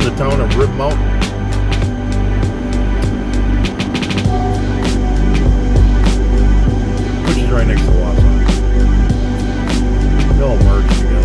the town of Ribmount. Which is right next to Wausau. They all merge together.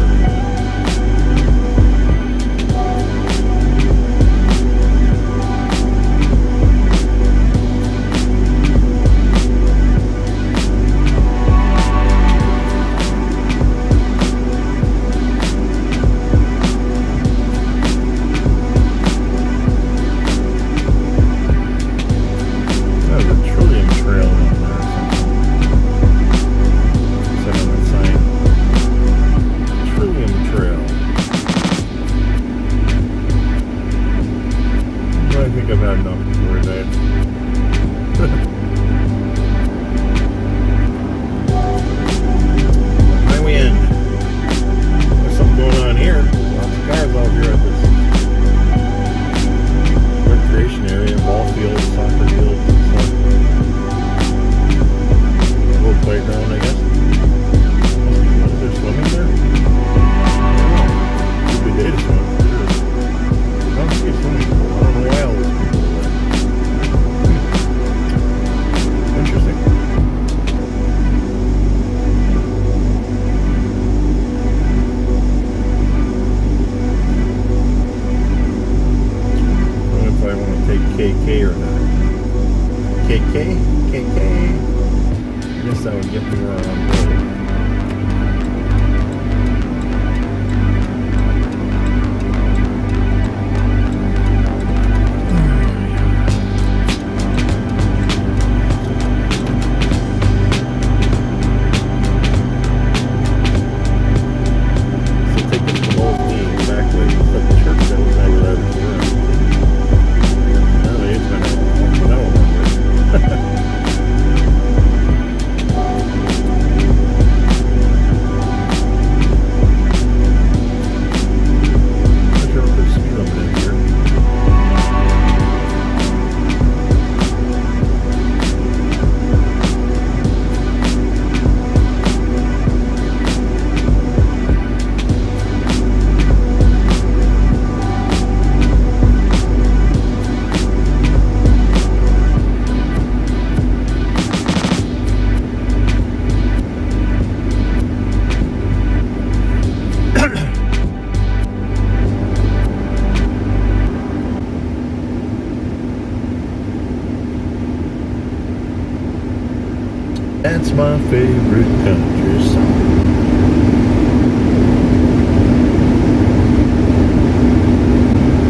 That's my favorite country song.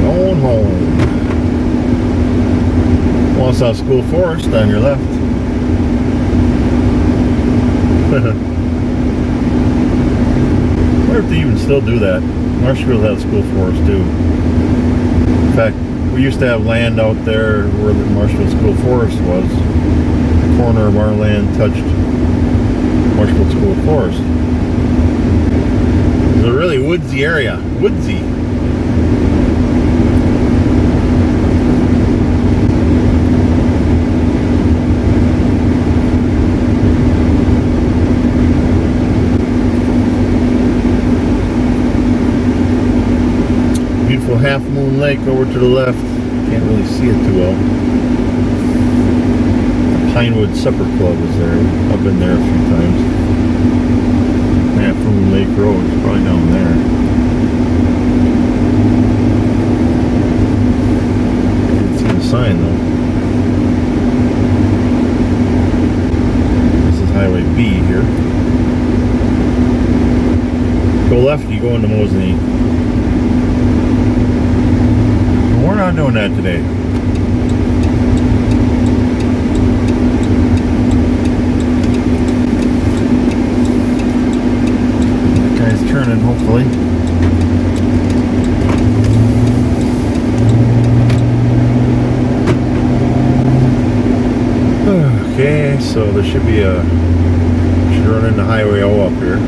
Going home. Wausau School Forest on your left. I wonder if they even still do that. Marshfield has school forest too. In fact, we used to have land out there where the Marshfield School Forest was. The corner of our land touched Marshfield School Forest. It's a really woodsy area. Woodsy. Beautiful Half Moon Lake over to the left. Can't really see it too well. Pinewood Supper Club is there. I've been there a few times. Half Moon Lake Road is probably down there. Can't see the sign though. This is Highway B here. Go left, you go into Mosinee. We're not doing that today. That guy's turning, hopefully. Okay, so there should be a... should run into Highway O up here.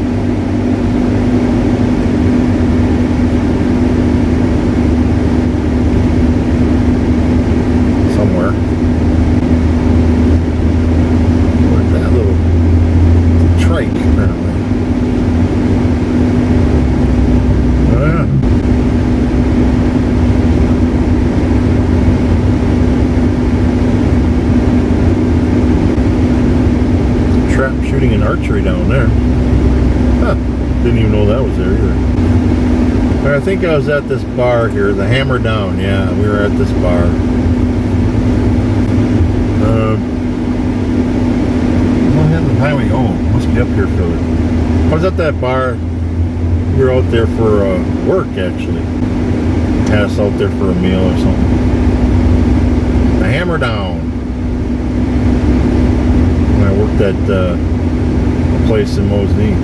century down there. Huh. Didn't even know that was there either. But I think I was at this bar here, the Hammer Down. Yeah, we were at this bar. Highway. Oh, must be up here further. I was at that bar. We were out there for work, actually. Had us out there for a meal or something. The Hammer Down. When I worked at a place in Mosney.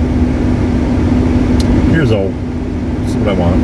Here's all. That's what I want.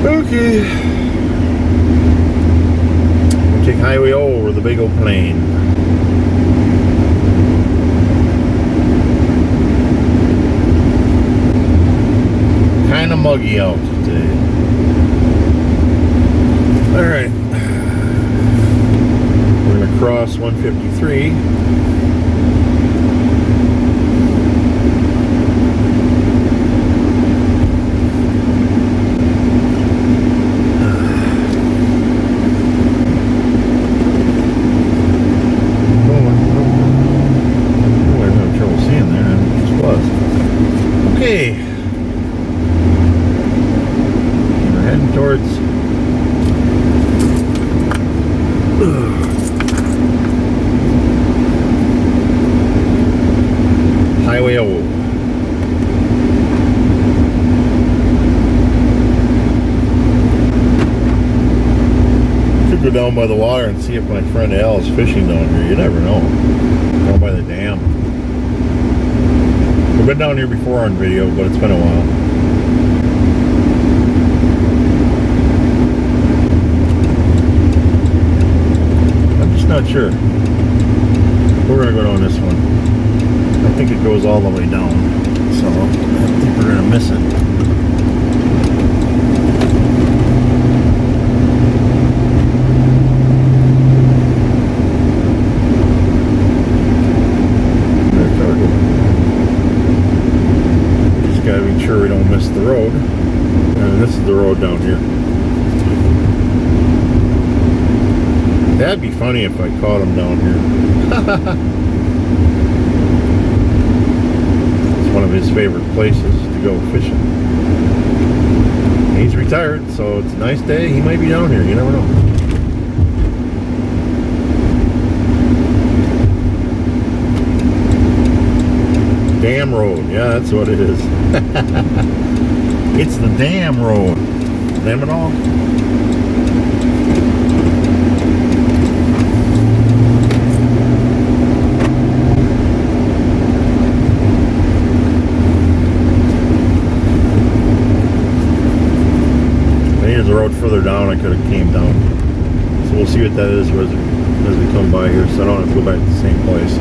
Okay. We'll take Highway O over the big Eau Pleine. Kind of muggy out today. Alright. We're going to cross 153. Highway O. Could go down by the water and see if my friend Al is fishing down here. You never know. Down by the dam. We've been down here before on video, but it's been a while. Not sure. We're gonna go down this one. I think it goes all the way down, so I think we're gonna miss it. Just gotta be sure we don't miss the road. And this is the road down here. That'd be funny if I caught him down here. It's one of his favorite places to go fishing. He's retired, so it's a nice day. He might be down here. You never know. Dam road. Yeah, that's what it is. It's the dam road. Damn it all. The road further down, I could have came down. So we'll see what that is as we come by here, so I don't have to go back to the same place.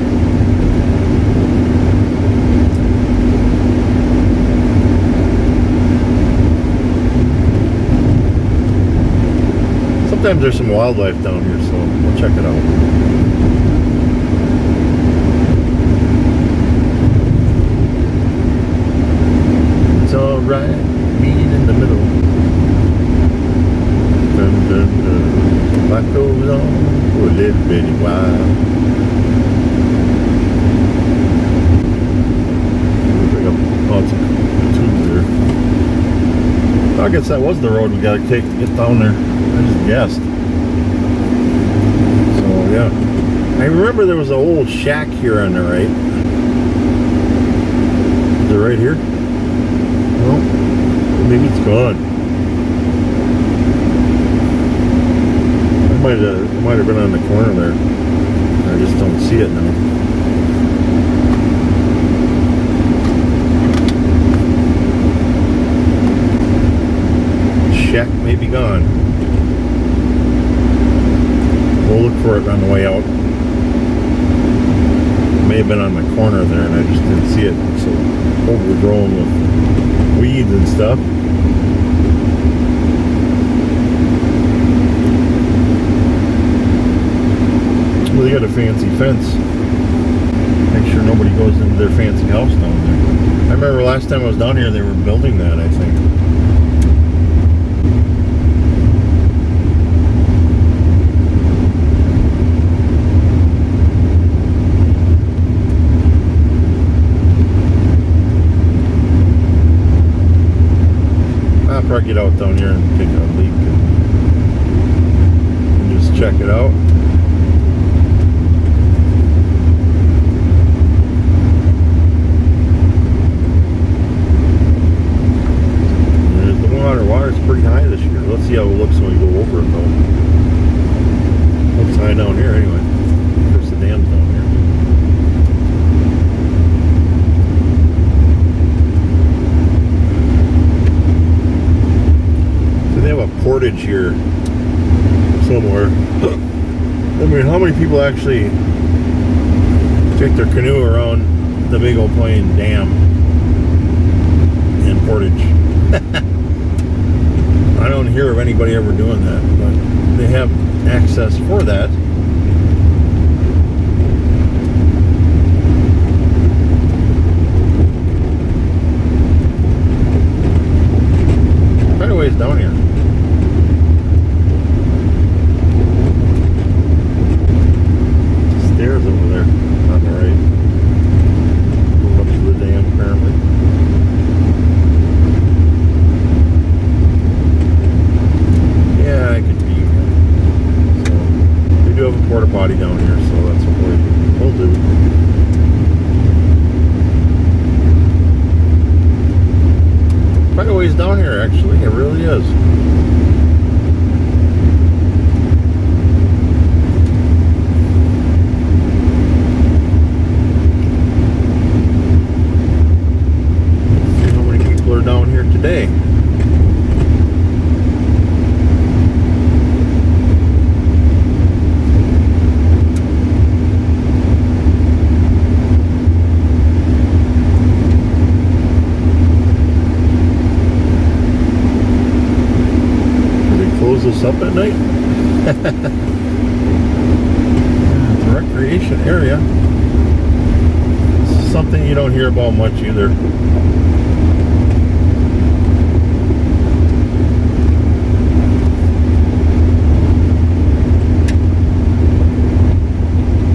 Sometimes there's some wildlife down here, so we'll check it out. It's alright, meet in the middle. Dun, dun, dun. Life goes on for a little bitty while. Pick up lots of tubes there. I guess that was the road we gotta take to get down there. I just guessed. So yeah. I remember there was an old shack here on the right. Is it right here? No. Maybe it's gone. It might have been on the corner there. I just don't see it now. Shack may be gone. We'll look for it on the way out. may have been on the corner there and I just didn't see it. It's so overgrown with weeds and stuff. Well, they got a fancy fence. Make sure nobody goes into their fancy house down there. I remember last time I was down here they were building that, I think. I'll probably get out down here and take a leak and just check it out. Water's pretty high this year. Let's see how it looks when we go over it though. Looks high down here anyway. There's the dams down here. So they have a portage here somewhere. I mean, how many people actually take their canoe around the big Eau Pleine dam and portage? I don't hear of anybody ever doing that, but they have access for that. Quite a ways down here. Stairs over there on the right. Go up to the dam apparently. Yeah, I could be. So we do have a porta potty down here, so that's what we'll do. Quite a ways down here, actually. It really is. Let's see how many people are down here today. This up at night. It's a recreation area. This is something you don't hear about much either.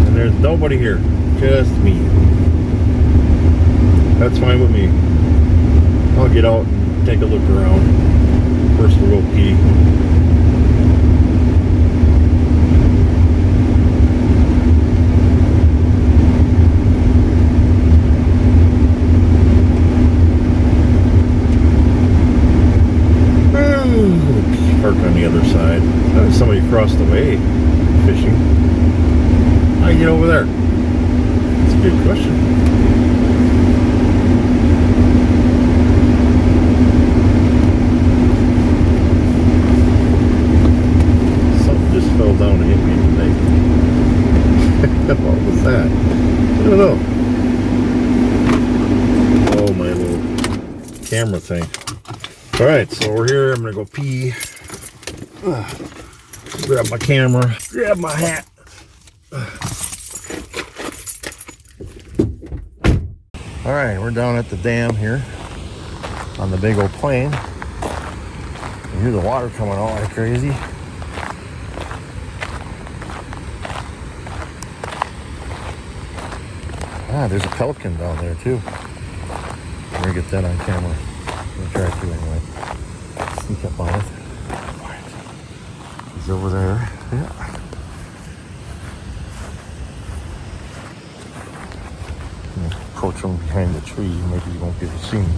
And there's nobody here, just me. That's fine with me. I'll get out and take a look around. First we'll go pee. Park on the other side. There's somebody across the way fishing. How do you get over there? That's a good question. Something just fell down and hit me in the leg. What was that? I don't know. Oh, my little camera thing. Alright, so we're here. I'm gonna go pee. Grab my camera, grab my hat. Alright, we're down at the dam here on the big Eau Pleine. You hear the water coming all like crazy. Ah, there's a pelican down there too. Let me get that on camera. I'm gonna try to anyway. Sneak up on it. Quiet. He's over there. Yeah. Approach him behind the tree. Maybe you won't get to see him.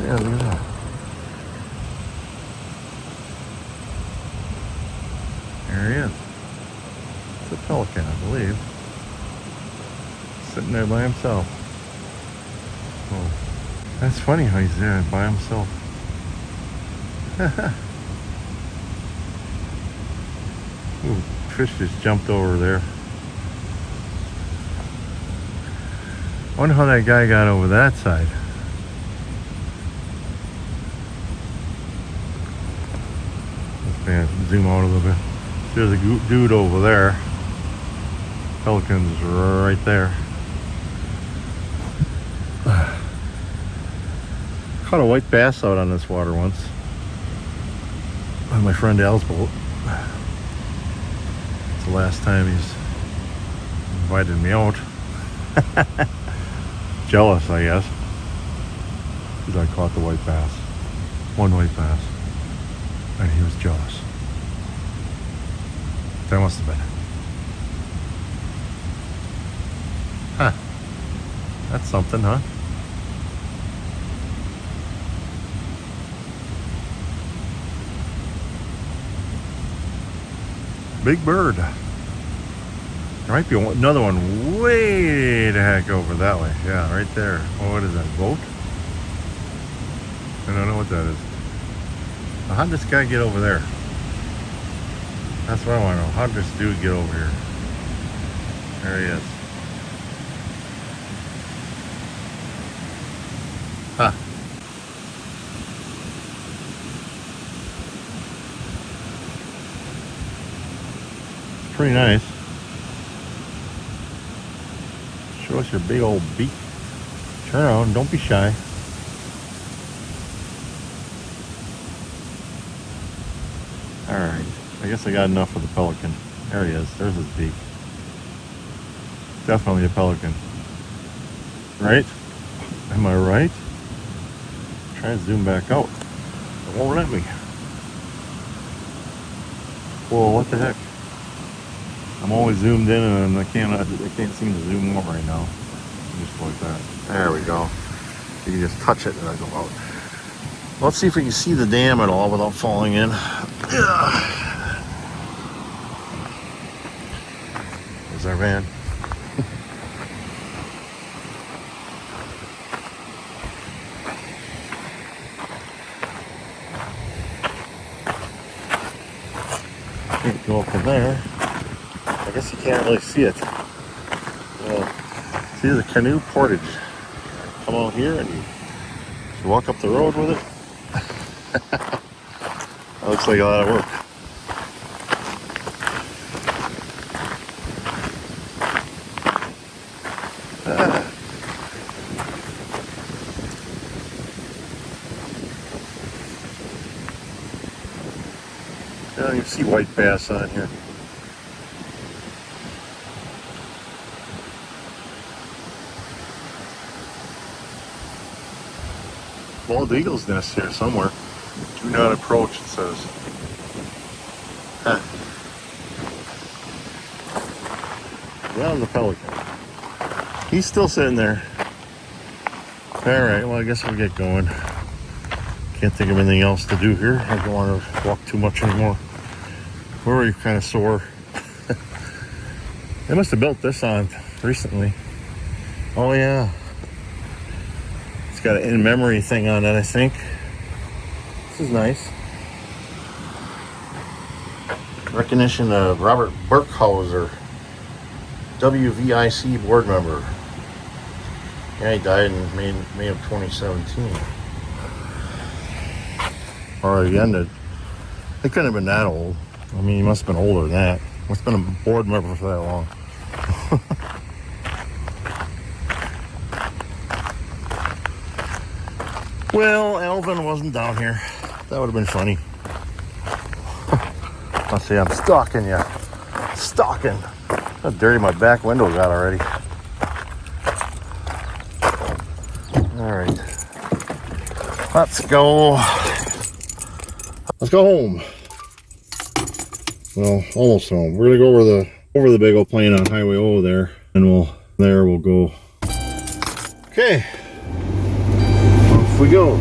Yeah, look at that. There he is. It's a pelican, I believe. sitting there by himself. Oh, that's funny how he's there by himself. Ooh, fish just jumped over there. I wonder how that guy got over that side. Let's zoom out a little bit. There's a dude over there. Pelican's right there. Caught a white bass out on this water once on my friend Al's boat. It's the last time he's invited me out. Jealous, I guess, because I caught the white bass. One white bass. And he was jealous. That must have been it. Huh. That's something, huh? Big bird. There might be another one way the heck over that way. Yeah, right there. Oh, what is that, a boat? I don't know what that is. How did this guy get over there? That's what I want to know. How did this dude get over here? There he is. Huh. Pretty nice. Show us your big old beak. Turn around, don't be shy. Alright, I guess I got enough of the pelican. There he is, there's his beak. Definitely a pelican. Right? Am I right? Try to zoom back out. It won't let me. Whoa, what the heck? I'm always zoomed in and I can't seem to zoom out right now. Just like that. There we go. You can just touch it and it'll go out. Let's see if we can see the dam at all without falling in. There's our van. Can't go up in there. I guess you can't really see it. See the canoe portage. Come out here and you walk up the road with it. That looks like a lot of work. Yeah, you can see white bass on here. Bald eagle's nest here somewhere. Do not approach, it says. Huh. Well, the pelican. He's still sitting there. Alright, well I guess we'll get going. Can't think of anything else to do here. I don't want to walk too much anymore. We're already kind of sore. They must have built this on recently. Oh yeah. It's got an in-memory thing on it, I think. This is nice. Recognition of Robert Burkhauser, WVIC board member. Yeah, he died in May of 2017. Already ended. He couldn't have been that old. I mean, he must have been older than that. Must have been a board member for that long. Well, Alvin wasn't down here. That would have been funny. Let's see, I'm stalking you. Stalking. How dirty my back window got already. Alright. Let's go. Let's go home. Well, almost home. We're gonna go over the big Eau Pleine on Highway O there. And we'll go. Okay. Off we go.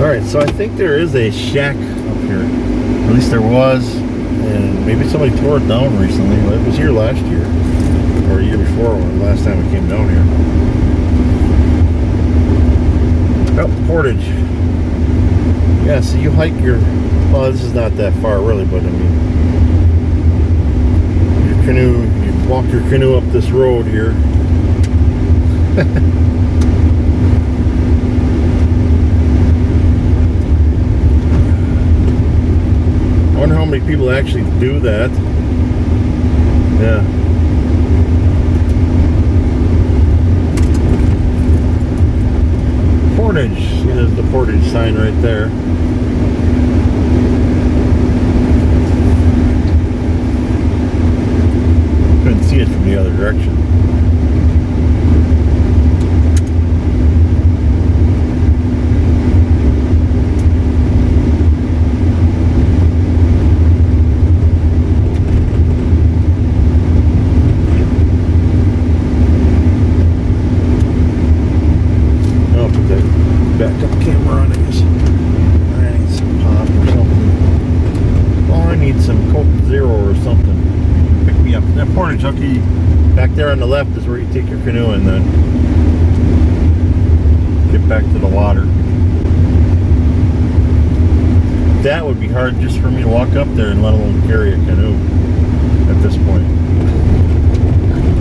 Alright, so I think there is a shack up here. At least there was. and maybe somebody tore it down recently. It was here last year, or a year before, or last time we came down here. Oh, Portage. Yeah, so you hike your, well, this is not that far really, but I mean, your canoe, you walk your canoe up this road here. I wonder how many people actually do that. Yeah. Portage. See, there's the Portage sign right there. Couldn't see it from the other direction. Backup camera on, I guess. I need some pop or something. Oh, I need some Coke Zero or something. Pick me up. That Portage, okay, back there on the left is where you take your canoe and then get back to the water. That would be hard just for me to walk up there and let alone carry a canoe at this point.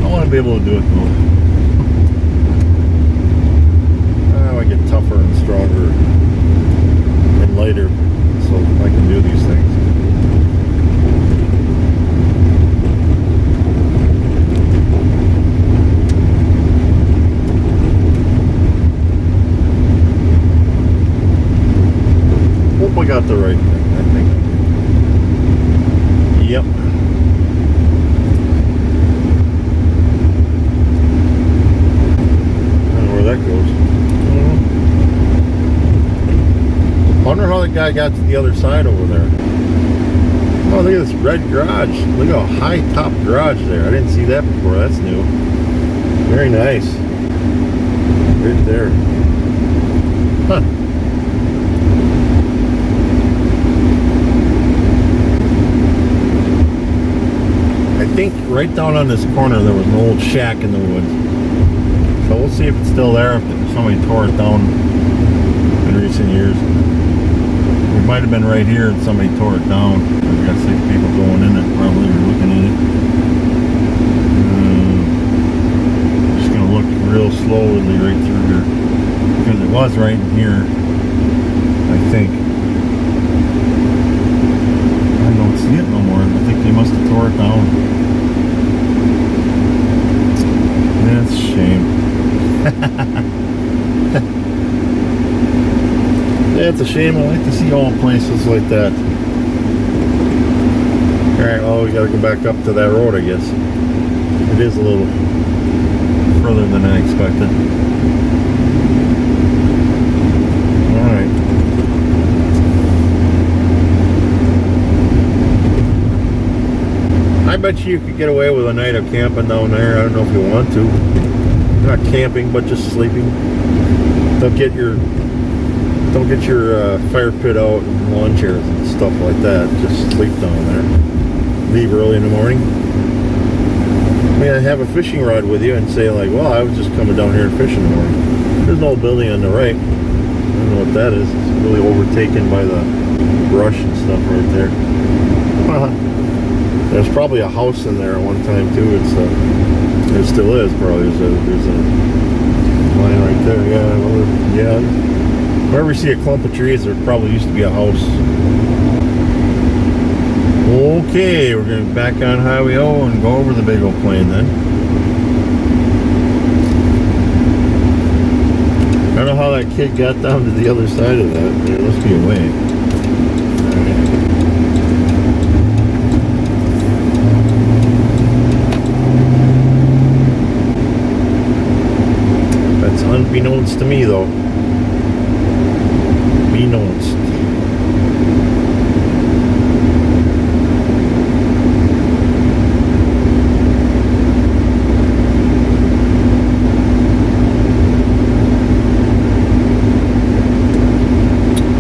I want to be able to do it though. I get tougher and stronger and lighter so I can do these things. Hope I got the right thing, I think. Yep. I don't know where that goes. I wonder how the guy got to the other side over there. Oh, look at this red garage. Look how high top garage there. I didn't see that before. That's new. Very nice. Right there. Huh. I think right down on this corner there was an old shack in the woods. So we'll see if it's still there, if somebody tore it down in recent years. It might have been right here and somebody tore it down. We've got 6 people going in it, probably, or looking at it. Just going to look real slowly right through here. Because it was right in here, I think. I don't see it no more. I think they must have tore it down. That's a shame. Yeah, it's a shame. I like to see old places like that. Alright, well, we gotta go back up to that road, I guess. It is a little further than I expected. Alright. I bet you could get away with a night of camping down there. I don't know if you want to. Not camping, but just sleeping. Don't get your fire pit out and lawn chairs and stuff like that. Just sleep down there. Leave early in the morning. I mean, have a fishing rod with you and say like, well, I was just coming down here to fish in the morning. There's an old building on the right. I don't know what that is. It's really overtaken by the brush and stuff right there. There's probably a house in there at one time too. There still is probably. There's a line right there. Yeah, well, yeah. Wherever you see a clump of trees, there probably used to be a house. Okay, we're going to back on Highway O and go over the big Eau Pleine then. I don't know how that kid got down to the other side of that. There must be a way. That's unbeknownst to me though. Beknownst.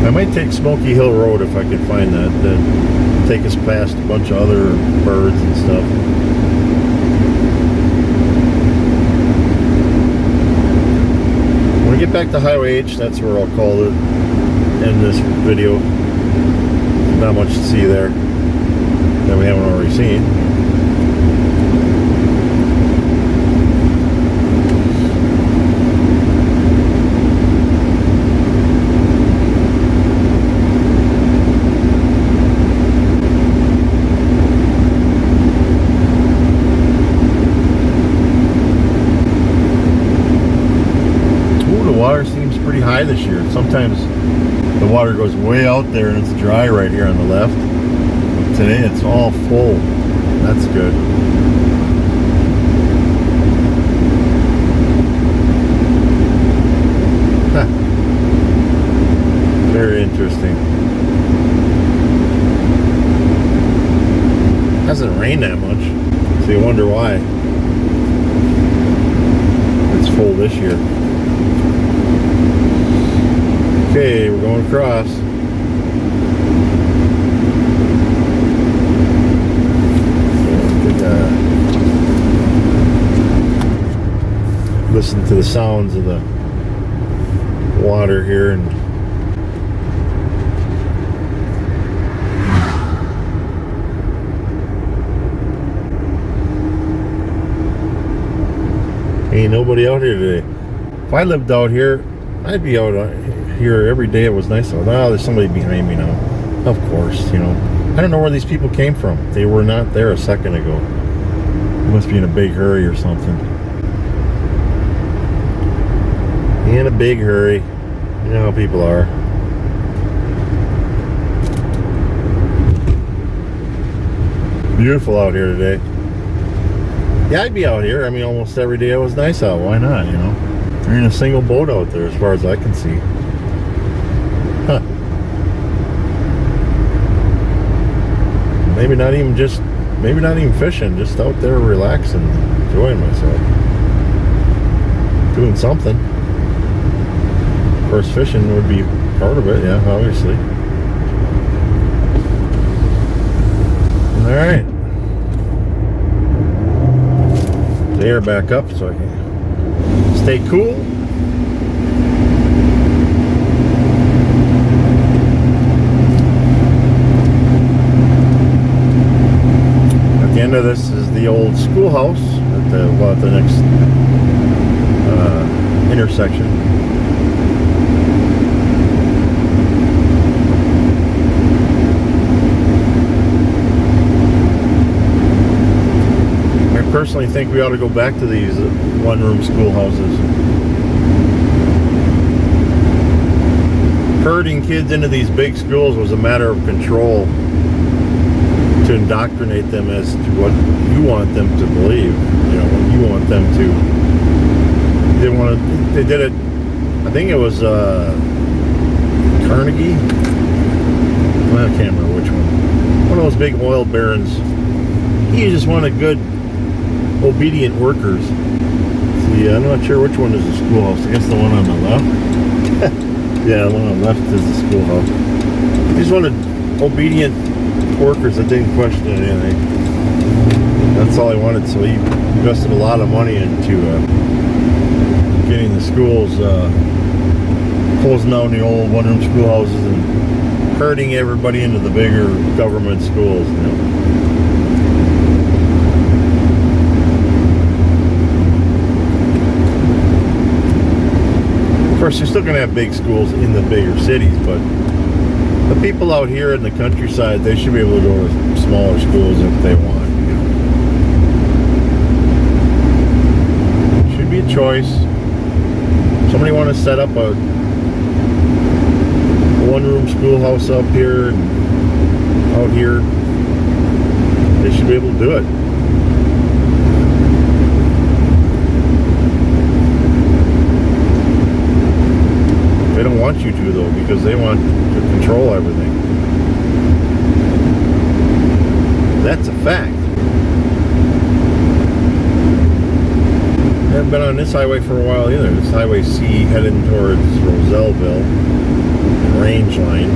I might take Smokey Hill Road if I could find that. take us past a bunch of other birds and stuff. When we get back to Highway H, that's where I'll call it in this video. Not much to see there that we haven't already seen. Water seems pretty high this year. Sometimes the water goes way out there and it's dry right here on the left. But today it's all full. That's good. Huh. Very interesting. Hasn't rained that much, so you wonder why it's full this year. Okay, we're going across. Listen to the sounds of the water here, and ain't nobody out here today. If I lived out here, I'd be out here every day. It was nice out. Oh, there's somebody behind me now. Of course, you know. I don't know where these people came from. They were not there a second ago. They must be in a big hurry or something. In a big hurry. You know how people are. Beautiful out here today. Yeah, I'd be out here. I mean, almost every day it was nice out. Why not, you know? There ain't a single boat out there as far as I can see. Huh. Maybe not even fishing, just out there relaxing, enjoying myself. Doing something. Of course, fishing would be part of it, yeah, obviously. Alright. The air back up so I can stay cool. At the end of this is the old schoolhouse at the next intersection. I personally think we ought to go back to these one-room schoolhouses. Herding kids into these big schools was a matter of control to indoctrinate them as to what you want them to believe. You know, what you want them to. They did it. I think it was Carnegie. Well, I can't remember which one. One of those big oil barons. He just wanted good, obedient workers. See, I'm not sure which one is the schoolhouse. I guess the one on the left. Yeah, the one on the left is the schoolhouse. He just wanted obedient workers that didn't question anything. That's all he wanted. So he invested a lot of money into getting the schools, closing down the old one-room schoolhouses and herding everybody into the bigger government schools. You know. Of course, you're still going to have big schools in the bigger cities, but the people out here in the countryside, they should be able to go to smaller schools if they want. You know. Should be a choice. Somebody want to set up a one-room schoolhouse up here and out here, they should be able to do it. They don't want you to, though, because they want to control everything. That's a fact. I haven't been on this highway for a while either. This Highway C heading towards Roselleville, Range Line.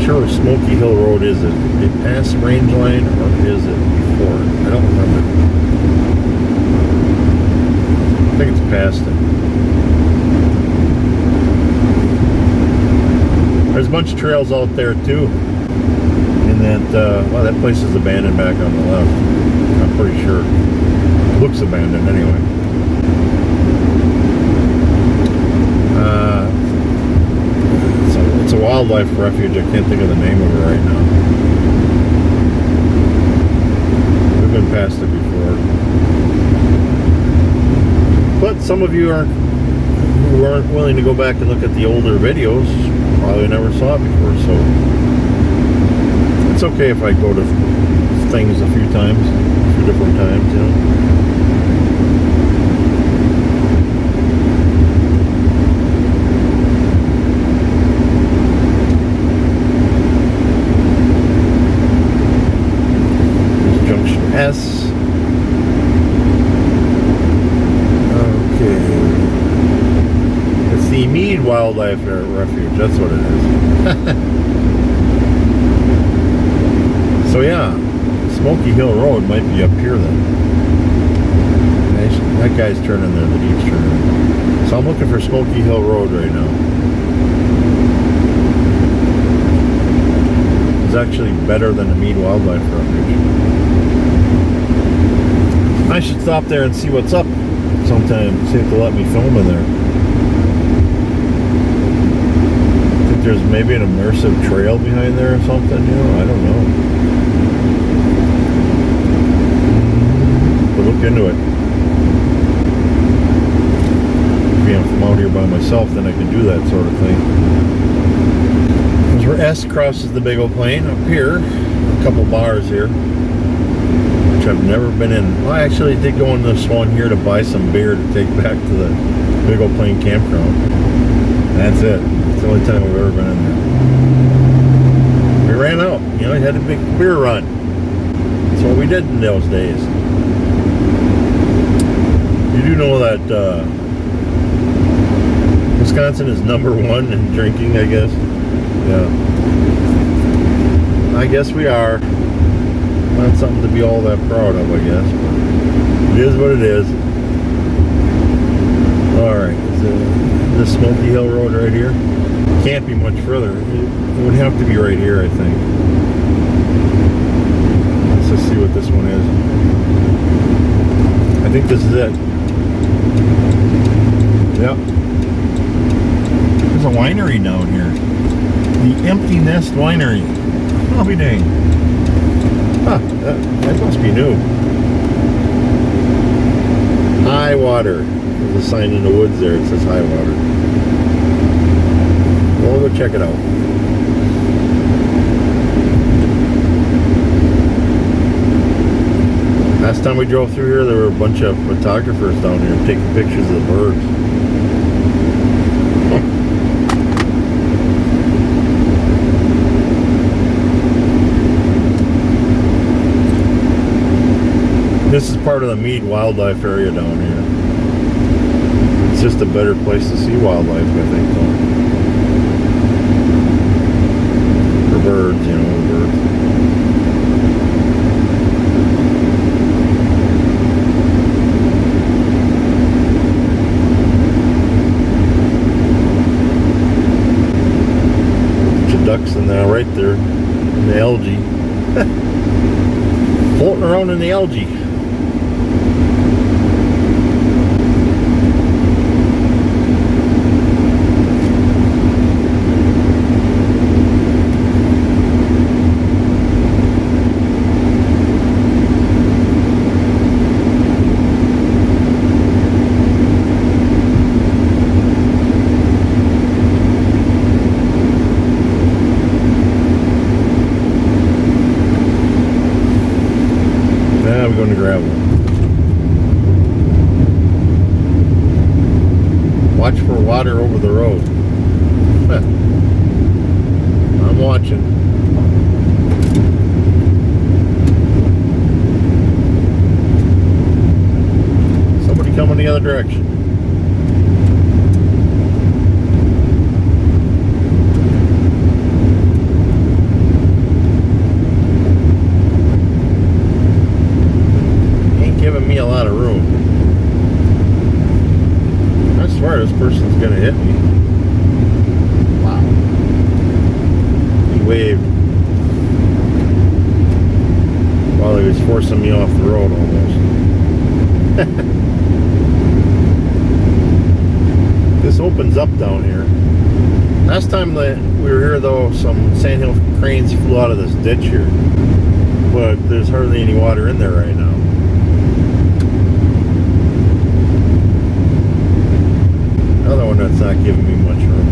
sure where Smoky Hill Road is. It past range line or is it before? I don't remember. I think it's past it. There's a bunch of trails out there too. In that, well, that place is abandoned back on the left. I'm pretty sure. It looks abandoned anyway. It's a wildlife refuge. I can't think of the name of it right now. We've been past it before. But some of you who aren't willing to go back and look at the older videos probably never saw it before, so it's okay if I go to things a few different times, you know. S. Okay. It's the Mead Wildlife Refuge. That's what it is. So yeah, Smoky Hill Road might be up here then. That guy's turning there, the Jeep's turning. So I'm looking for Smoky Hill Road right now. It's actually better than the Mead Wildlife Refuge. I should stop there and see what's up sometime. See if they'll let me film in there. I think there's maybe an immersive trail behind there or something, you know? I don't know. But look into it. If I'm out here by myself, then I can do that sort of thing. There's where S crosses the big Eau Pleine up here. A couple bars here. I've never been in. Well, I actually did go into the Swan here to buy some beer to take back to the big Eau Pleine campground. That's it. It's the only time we've ever been in there. We ran out. You know, we had a big beer run. That's what we did in those days. You do know that Wisconsin is #1 in drinking, I guess. Yeah. I guess we are. Not something to be all that proud of, I guess. But it is what it is. Alright, this Smoky Hill Road right here. Can't be much further. It would have to be right here, I think. Let's just see what this one is. I think this is it. Yep. There's a winery down here. The Empty Nest Winery. I'll be dang. Huh, that must be new. High water. There's a sign in the woods there. It says high water. We'll go check it out. Last time we drove through here, there were a bunch of photographers down here taking pictures of the birds. This is part of the Mead Wildlife area down here. It's just a better place to see wildlife, I think, though. For birds, you know, birds. Bunch of ducks in there, right there, in the algae. Floating around in the algae. Going to gravel. Watch for water over the road. I'm watching. Somebody coming the other direction. person's gonna hit me. Wow. He waved while he was forcing me off the road almost. This opens up down here. Last time that we were here though, some sandhill cranes flew out of this ditch here. But there's hardly any water in there right now. Another one that's not giving me much room.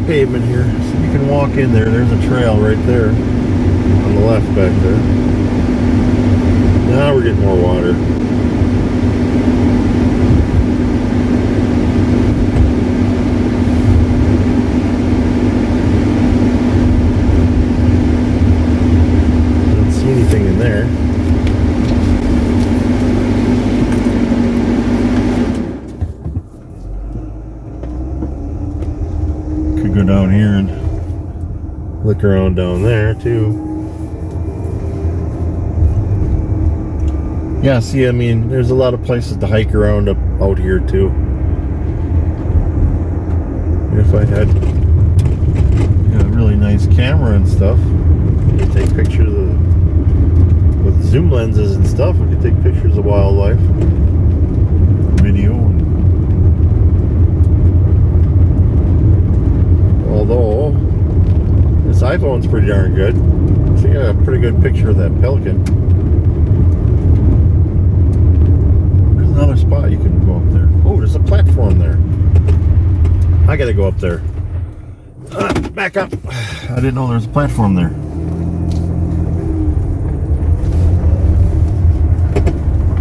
Pavement here, so you can walk in there. There's a trail right there on the left back there. Now we're getting more water. Don't see anything in there. Go down here and look around down there too. Yeah, see, I mean, there's a lot of places to hike around up out here too. And if I had a really nice camera and stuff, I could take pictures of with zoom lenses and stuff. I could take pictures of wildlife, video. Although this iPhone's pretty darn good. I think I got a pretty good picture of that pelican. There's another spot you can go up there. Oh, there's a platform there. I gotta go up there. Back up. I didn't know there was a platform there.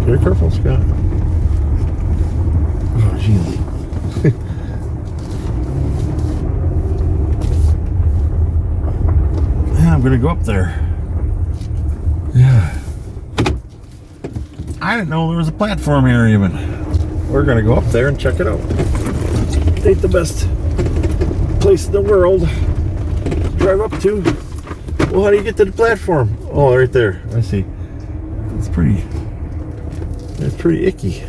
Very careful, Scott. Oh, jeez. I'm gonna go up there. Yeah. I didn't know there was a platform here even. We're gonna go up there and check it out. It ain't the best place in the world to drive up to. Well, how do you get to the platform? Oh, right there. I see. It's pretty icky.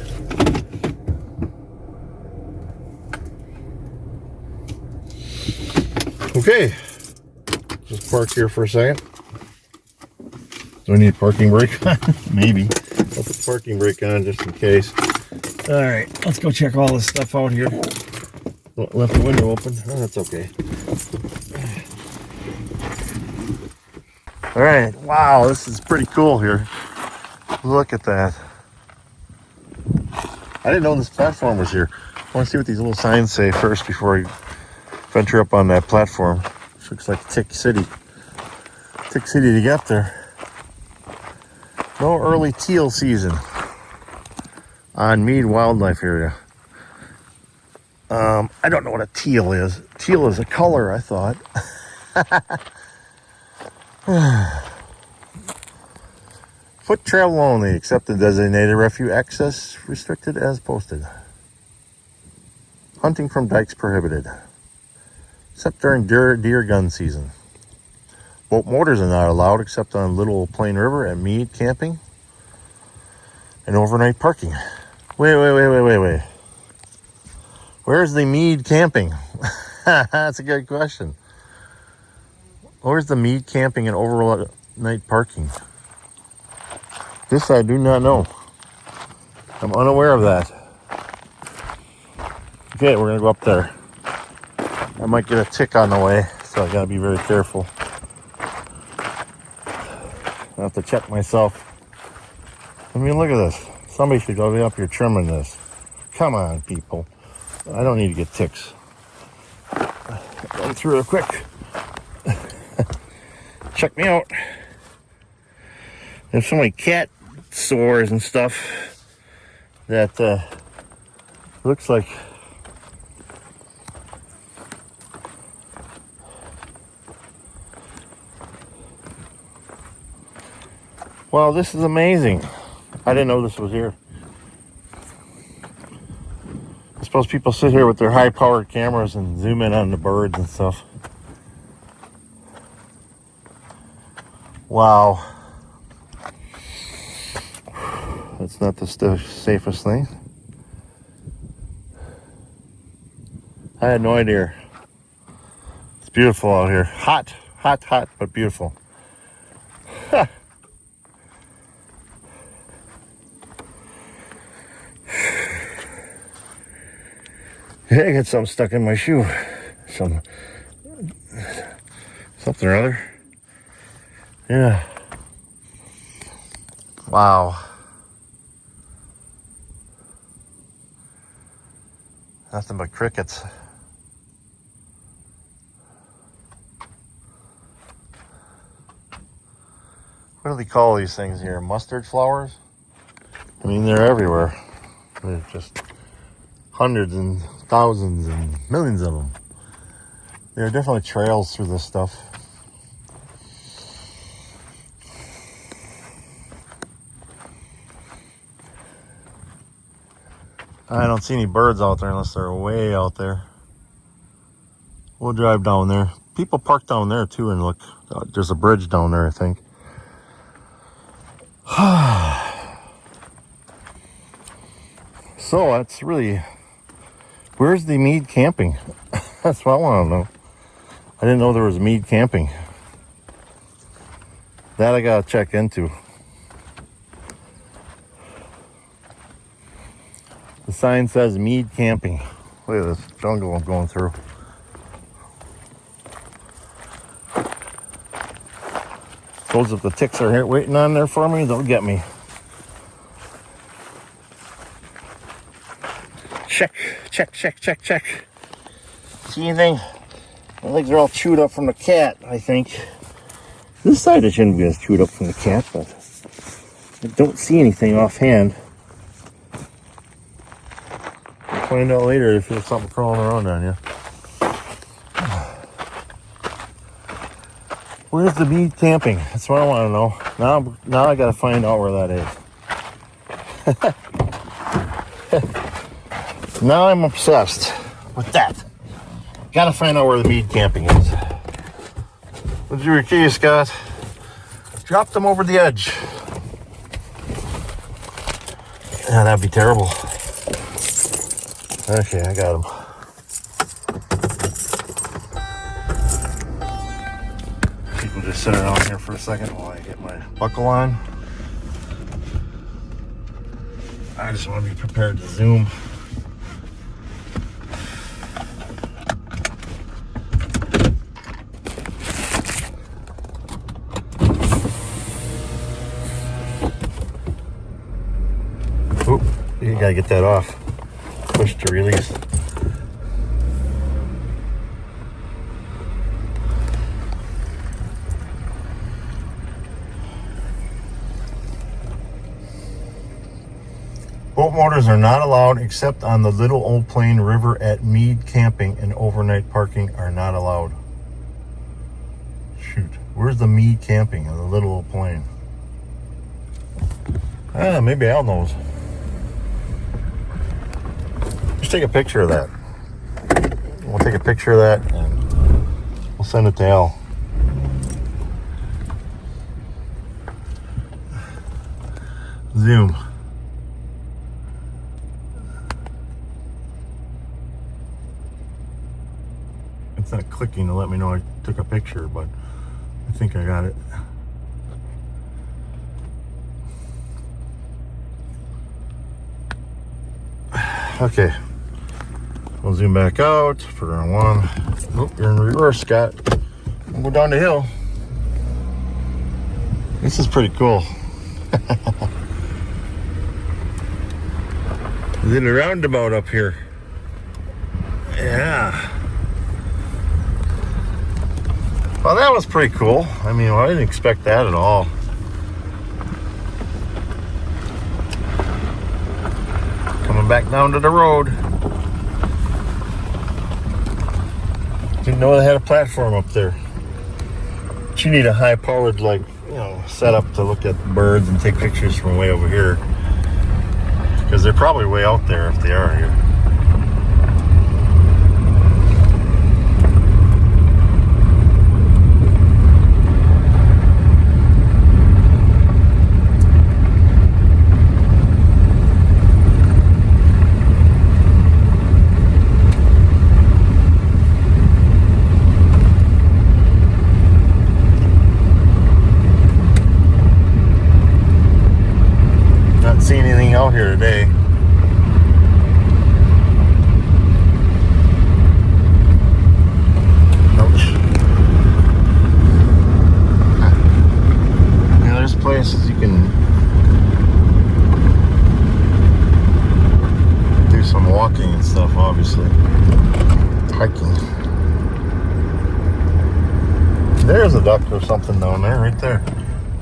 Okay. Just park here for a second. Do I need a parking brake on? Maybe. I'll put the parking brake on just in case. Alright, let's go check all this stuff out here. Left the window open. Oh, that's okay. Alright, wow, this is pretty cool here. Look at that. I didn't know this platform was here. I want to see what these little signs say first before I venture up on that platform. Looks like Tick City. Tick City to get there. No early teal season on Mead Wildlife area. I don't know what a teal is. Teal is a color, I thought. Foot travel only, except the designated refuge, access restricted as posted. Hunting from dikes prohibited. Except during deer gun season. Boat motors are not allowed except on Little Plain River at Mead camping and overnight parking. Wait. Where's the Mead camping? That's a good question. Where's the Mead camping and overnight parking? This I do not know. I'm unaware of that. Okay, we're gonna go up there. I might get a tick on the way, so I gotta be very careful. I have to check myself. I mean, look at this. Somebody should go up here trimming this. Come on, people. I don't need to get ticks. Run through real quick. Check me out. There's so many cat sores and stuff that looks like wow, this is amazing. I didn't know this was here. I suppose people sit here with their high-powered cameras and zoom in on the birds and stuff. Wow. That's not the safest thing. I had no idea. It's beautiful out here. Hot, hot, hot, but beautiful. Ha. Yeah, I got something stuck in my shoe. Something or other. Yeah. Wow. Nothing but crickets. What do they call these things here? Mustard flowers? I mean, they're everywhere. There's just hundreds and thousands and millions of them. There are definitely trails through this stuff. I don't see any birds out there unless they're way out there. We'll drive down there. People park down there too and look. There's a bridge down there, I think. So that's really, where's the Mead camping? That's what I want to know. I didn't know there was Mead camping. That I gotta check into. The sign says Mead camping. Look at this jungle I'm going through. Suppose if the ticks are here waiting on there for me, they'll get me. Check, check, check, check, check. See anything? My legs are all chewed up from the cat, I think. This side it shouldn't be as chewed up from the cat, but I don't see anything offhand. I'll find out later if there's something crawling around on you. Where's the Mead camping? That's what I want to know. Now I gotta find out where that is. Now I'm obsessed with that. Gotta find out where the Mead camping is. What'd you keys, Scott? Dropped them over the edge. Yeah, that'd be terrible. Okay, I got them. People just sit around here for a second while I get my buckle on. I just want to be prepared to zoom. Oop, you gotta get that off. Push to release. Boat motors are not allowed except on the Little Eau Pleine River at Mead camping, and overnight parking are not allowed. Shoot, where's the Mead camping on the Little Eau Pleine? Maybe Al knows. Just take a picture of that. We'll take a picture of that and we'll send it to Al. Zoom. It's not clicking to let me know I took a picture, but I think I got it. Okay. We'll zoom back out, put her on one. Oh, you're in reverse, Scott. We'll go down the hill. This is pretty cool. There's a roundabout up here. Yeah. Well, that was pretty cool. I mean, I didn't expect that at all. Coming back down to the road. Didn't know they had a platform up there. But you need a high-powered, setup to look at birds and take pictures from way over here. Because they're probably way out there if they are here. see anything out here today. Ouch. Yeah, there's places you can do some walking and stuff, obviously. Hiking. There's a duck or something down there, right there.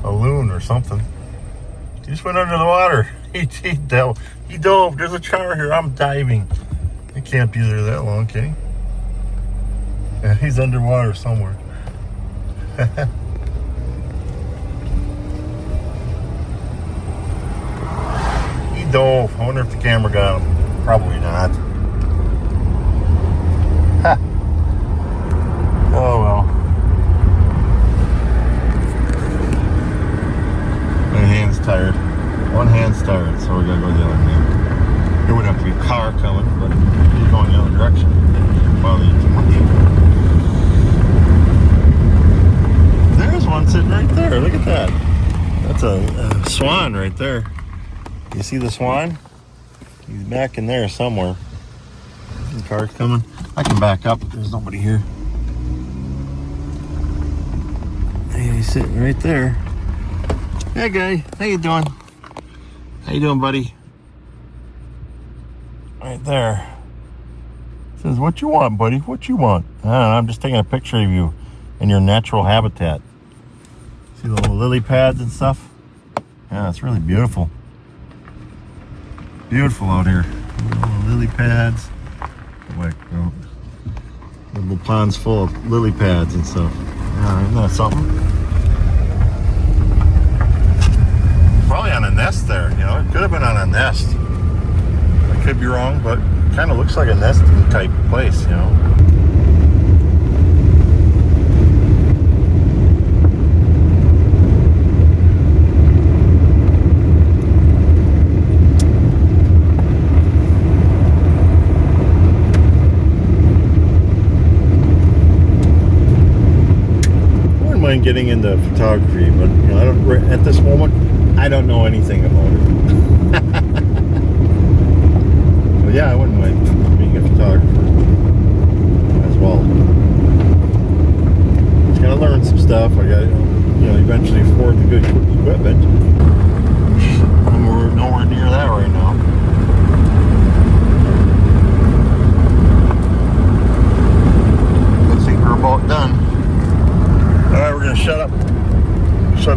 A loon or something. He just went under the water. He dove. He dove. There's a char here. I'm diving. He can't be there that long, can he? Yeah, he's underwater somewhere. He dove. I wonder if the camera got him. Probably not. Ha. Oh well. My hand's tired. One hand's tired, so we gotta go the other hand. There would have to be a car coming, but he's going the other direction. Bother you too much. There's one sitting right there. Look at that. That's a swan right there. You see the swan? He's back in there somewhere. The car's coming. I can back up. There's nobody here. Hey, he's sitting right there. Hey, guy. How you doing? How you doing, buddy? Right there. Says, what you want, buddy? What you want? I don't know. I'm just taking a picture of you in your natural habitat. See the little lily pads and stuff? Yeah, it's really beautiful. Beautiful out here. Little lily pads. Like, the little ponds full of lily pads and stuff. Yeah, isn't that something? Probably on a nest there, you know. It could have been on a nest. I could be wrong, but it kind of looks like a nesting type place, you know. Getting into photography, but you know, I don't at this moment. I don't know anything about it. But yeah, I wouldn't mind being a photographer as well. Just gotta learn some stuff. I got, you know, eventually afford the good equipment. And we're nowhere near that right now. Looks like we're about done. Alright, we're gonna shut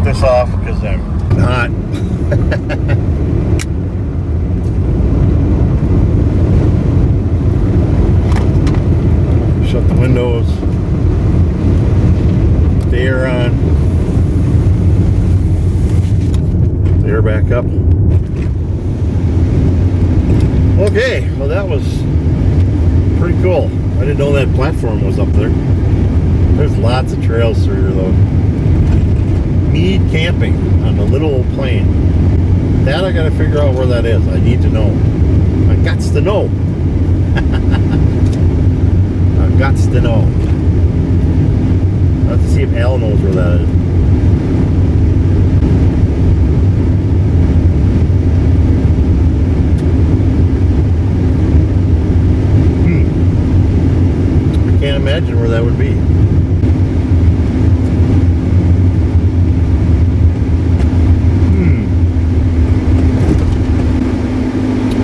this off because I'm hot. Shut the windows. The air on. The air back up. Okay, well that was pretty cool. I didn't know that platform was up there. There's lots of trails through here though. Mead camping on the little Eau Pleine. That I gotta figure out where that is. I need to know. I gots to know. I gots to know. I have to see if Al knows where that is. I can't imagine where that would be.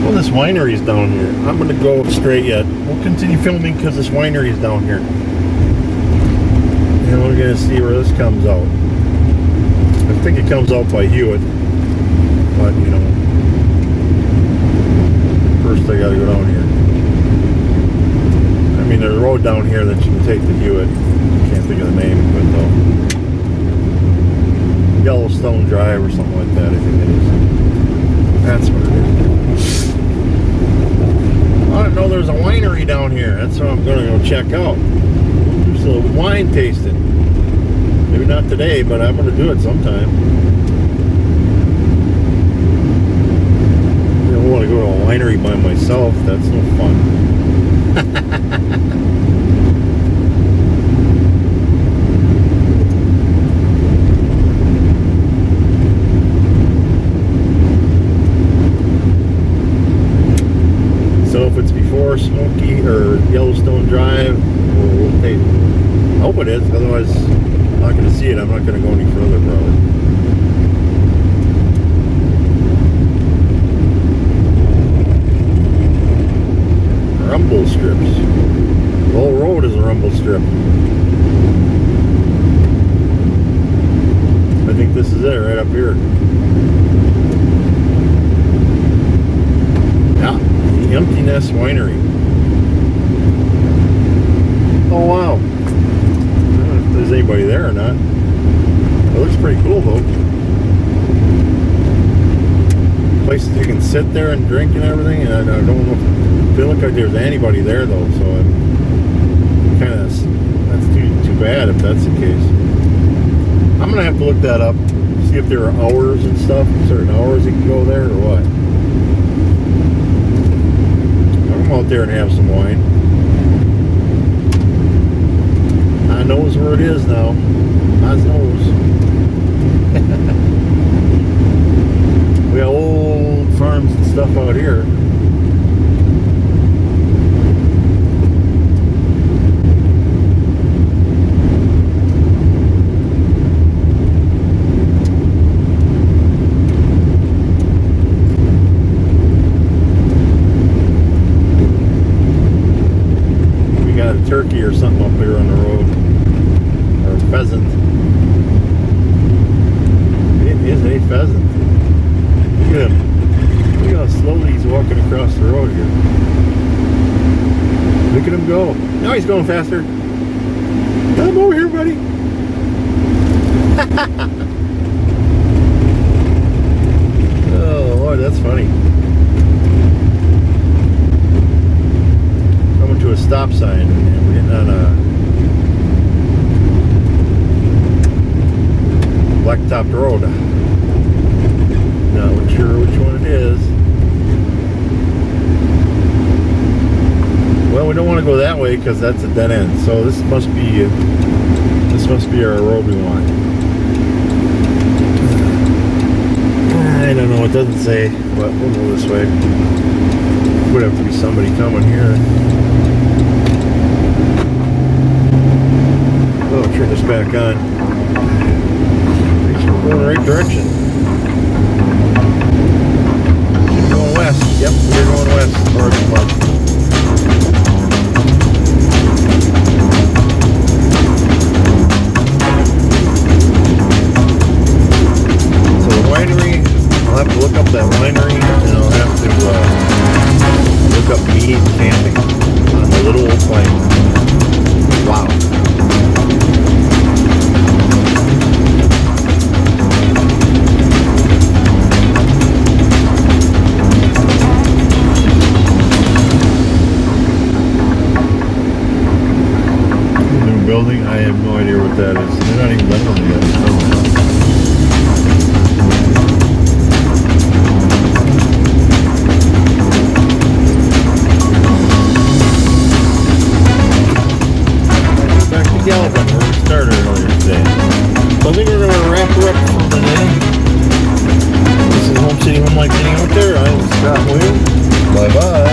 This winery's down here. I'm gonna go straight yet. We'll continue filming because this winery's down here. And we're gonna see where this comes out. I think it comes out by Hewitt. But you know, first I gotta go down here. I mean there's a road down here that you can take to Hewitt. Can't think of the name of it though. Yellowstone Drive or something like that, I think it is. That's what it is. I didn't know there's a winery down here. That's what I'm going to go check out. There's a little wine tasting. Maybe not today, but I'm going to do it sometime. I don't want to go to a winery by myself. That's no fun. or Yellowstone Drive. We'll take, I hope it is, otherwise I'm not going to see it. I'm not going to go any further probably. Rumble strips. The whole road is a rumble strip. I think this is it right up here. Yeah, the Empty Nest Winery. Oh wow. I don't know if there's anybody there or not. It looks pretty cool though. Places you can sit there and drink and everything, and I don't know if it look like there's anybody there though, so kind of that's too bad if that's the case. I'm gonna have to look that up, see if there are hours and stuff, certain hours you can go there or what. I'll come out there and have some wine. I knows where it is now. I knows. We got old farms and stuff out here. We got a turkey or something up here on the road. Or a pheasant. It is a pheasant. Look at him. Look how slowly he's walking across the road here. Look at him go. Now he's going faster. Come over here, buddy. Oh, boy, that's funny. Coming to a stop sign and we're getting on a blacktop road. Not sure which one it is. Well, we don't want to go that way because that's a dead end. So this must be our road we want. I don't know. It doesn't say, but we'll go this way. Would have to be somebody coming here. Oh, turn this back on. Thanks for going the right direction. Going west. Yep, we're going west towards the mark. So the winery, I'll have to look up that winery and I'll have to look up Mead camping on the little Eau Pleine. Wow. Building, I have no idea what that is. They're not even done yet. Back to Galvin, where we started earlier today. So I think we're going to wrap her up for the day. This is Home City Home Like Getting Out There. I'm Scott Williams. Bye bye.